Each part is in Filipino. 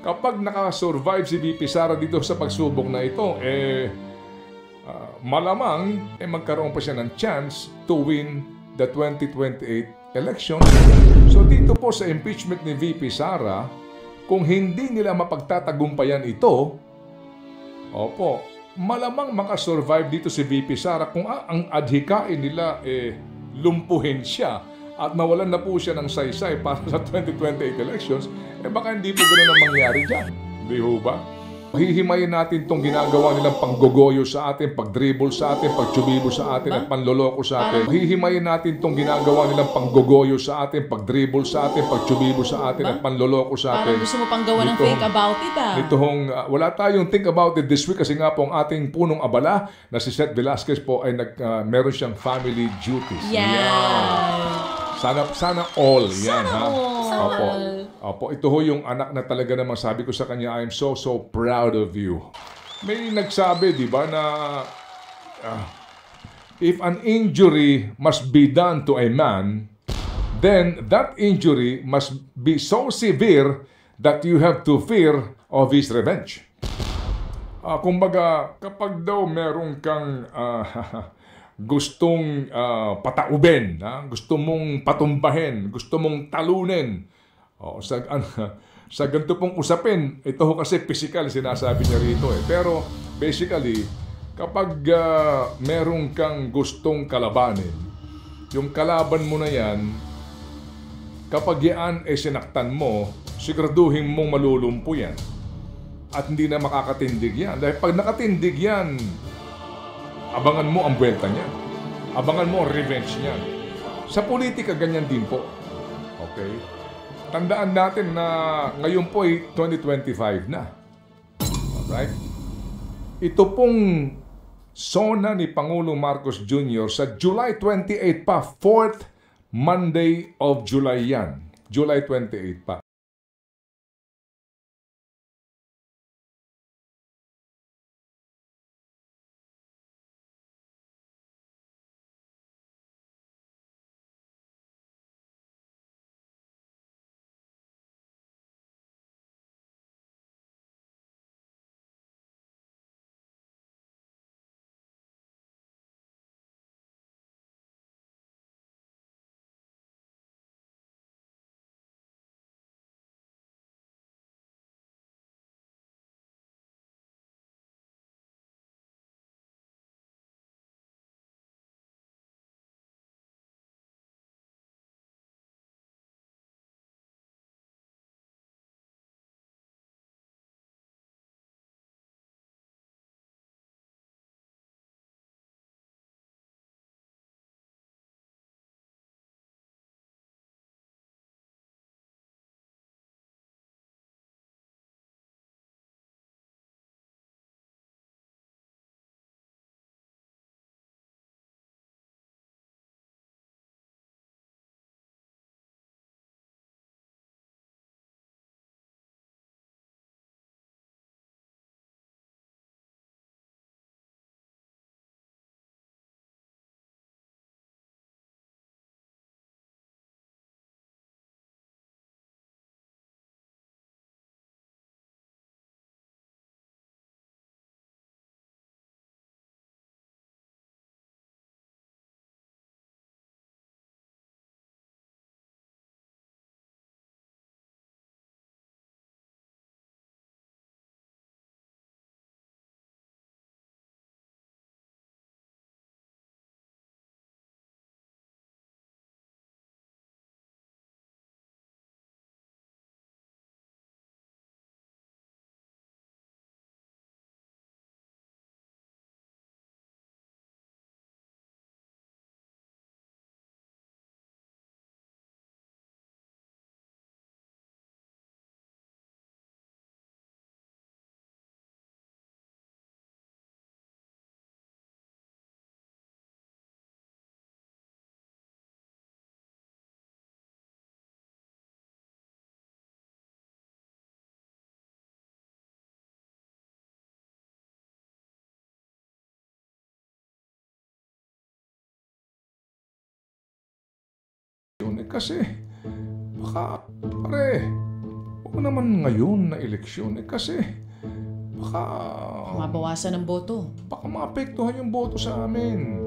kapag nakasurvive si VP Sara dito sa pagsubok na ito, malamang magkaroon pa siya ng chance to win the 2028 election. So dito po sa impeachment ni VP Sara, kung hindi nila mapagtatagumpayan ito, opo, malamang makasurvive dito si VP Sara kung ang adhikain nila lumpuhin siya at mawalan na po siya ng saysay para sa 2028 elections, baka hindi po ganun ang mangyari dyan. Di ho ba? Hihimayin natin itong ginagawa nilang panggogoyo sa atin, pagdribble sa atin, pagtsubibo sa atin, at panloloko sa atin. Hihimayin natin itong ginagawa nilang panggogoyo sa atin, pagdribble sa atin, pagtsubibo sa atin, at panloloko sa atin. Parang gusto mo pang gawa ng think about it wala tayong think about it this week kasi nga po ang ating punong abala na si Seth Velasquez po ay meron siyang family duties. Sana all. Yan, ha? Opo, ito ho yung anak na talaga naman sabi ko sa kanya, I'm so proud of you. May nagsabi, di ba, na if an injury must be done to a man, then that injury must be so severe that you have to fear of his revenge. Kumbaga, kapag daw meron kang gustong pataubin, gusto mong patumbahin, gusto mong talunin, sa ganito pong usapin, ito ho kasi physical, sinasabi niya rito Pero basically, kapag meron kang gustong kalabanin, yung kalaban mo na yan, kapag yan sinaktan mo, siguraduhin mong malulumpo yan. At hindi na makakatindig yan. Dahil pag nakatindig yan, abangan mo ang buwelta niya. Abangan mo ang revenge niya. Sa politika, ganyan din po. Okay? Tandaan natin na ngayon po ay 2025 na. Alright? Ito pong SONA ni Pangulong Marcos Jr. sa July 28 pa, 4th Monday of July yan. July 28 pa. Kasi baka mo naman ngayon na eleksyon kasi baka Mabawasan ng boto. baka maapektuhan yung boto sa amin.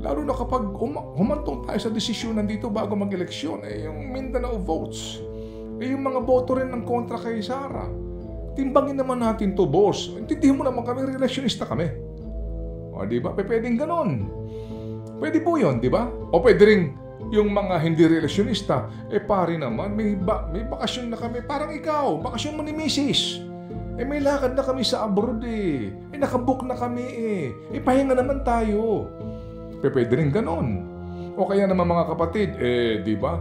Lalo na kapag humantong tayo sa desisyonan dito bago mag-eleksyon, yung Mindanao votes, yung mga boto rin ng kontra kay Sara. Timbangin naman natin to, boss. Intindihin mo naman kami, relationista kami. O, di ba? Pwedeng ganon. Pwede po yun, di ba? O pwede rin yung mga hindi relationista, pare naman, may bakasyon na kami. Parang ikaw, bakasyon mo ni Mrs. May lakad na kami sa abroad nakabook na kami pahinga naman tayo. Pwede rin ganon. O kaya naman mga kapatid, di ba?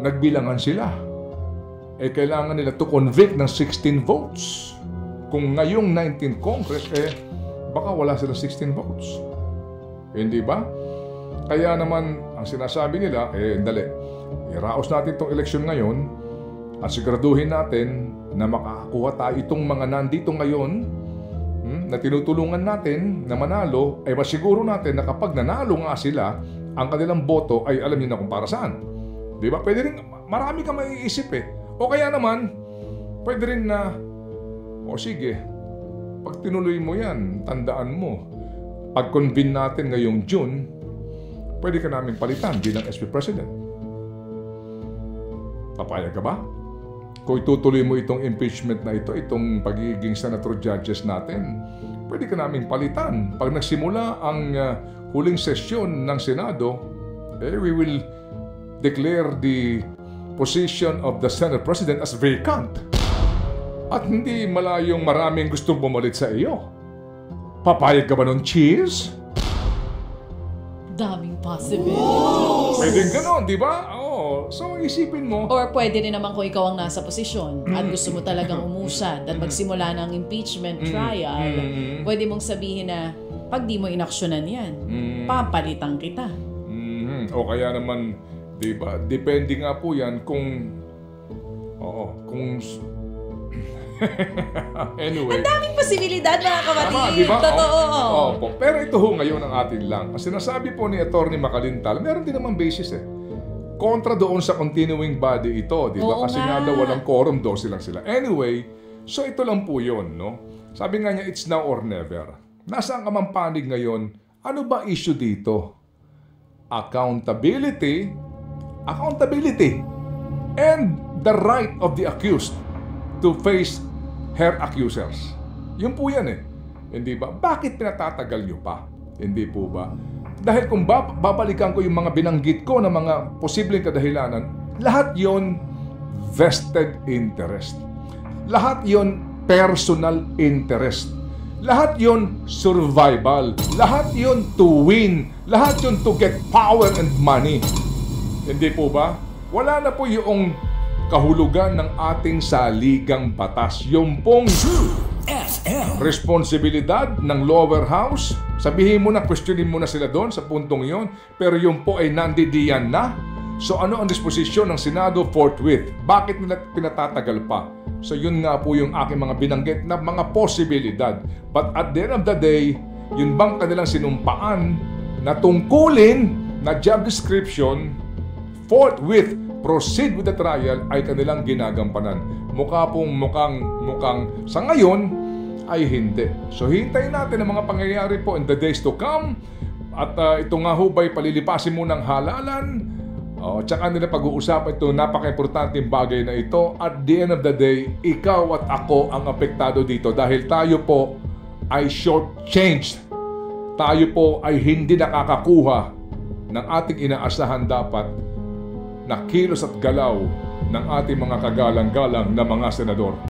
Nagbilangan sila. Kailangan nila to convict ng 16 votes. Kung ngayong 19th Congress, baka wala sila 16 votes. Hindi ba? Kaya naman, ang sinasabi nila, dali, iraos natin itong eleksyon ngayon at siguraduhin natin na makakakuha tayo itong mga nandito ngayon na tinutulungan natin na manalo, masiguro natin na kapag nanalo nga sila, ang kanilang boto ay alam niyo na kung para saan. Di ba? Pwede rin, marami ka maiisip O kaya naman, pwede rin na, sige, pag tinuloy mo yan, tandaan mo, pag-convene natin ngayong June, pwede ka namin palitan bilang SP President. Papayag ka ba? Kung itutuloy mo itong impeachment na ito, itong pagiging senator judges natin, pwede ka namin palitan. Pag nagsimula ang huling sesyon ng Senado, we will declare the position of the Senate President as vacant. At hindi malayong maraming gustong bumalit sa iyo. Papayag ka ba nun, Cheese? Daming possibilities. Pwedeng ganon, di ba? So isipin mo. Or pwede rin naman kung ikaw ang nasa posisyon at gusto mo talagang umusad at magsimula ng impeachment trial, pwede mong sabihin na pag di mo inaksyonan yan, papalitan kita. O kaya naman, di ba? Depende nga po yan kung anyway. Ang daming posibilidad, mga kapatid. Tama, di ba? Totoo. Opo. Pero ito ngayon ang atin lang. Ang sinasabi po ni Atty. Macalintal, meron din naman basis kontra doon sa continuing body ito, di ba? Oo Kasi nga. nga daw walang quorum, 12 lang sila. Anyway, so ito lang po yun, no? Sabi nga niya, it's now or never. Nasaan ka mang panig ngayon? Ano ba issue dito? Accountability, and the right of the accused to face her accusers. Yun po yan Hindi ba? Bakit pinatatagal nyo pa? Hindi po ba? Dahil kung babalikan ko yung mga binanggit ko na mga posibleng kadahilanan, lahat yon vested interest. Lahat yon personal interest. Lahat yon survival. Lahat yon to win. Lahat yon to get power and money. Hindi po ba? Wala na po yung kahulugan ng ating saligang batas. Yung pong responsibilidad ng lower house, sabihin mo na, questionin mo na sila doon sa puntong yon, pero yung po ay nandidiyan na. So ano ang disposisyon ng Senado forthwith? Bakit nila pinatatagal pa? So yun nga po yung aking mga binanggit na mga posibilidad. But at the end of the day, yun bang kanilang sinumpaan na tungkulin na job description, forthwith proceed with the trial, ay kanilang ginagampanan. Mukhang sa ngayon ay hindi. So hintayin natin ang mga pangyayari po in the days to come. At ito nga ho ba'y palilipasin mo ng halalan. Tsaka nila pag-uusapan ito, napaka-importanteng bagay na ito. At the end of the day, ikaw at ako ang apektado dito dahil tayo po ay short-changed. Tayo po ay hindi nakakakuha ng ating inaasahan dapat na kilos at galaw ng ating mga kagalang-galang na mga senador.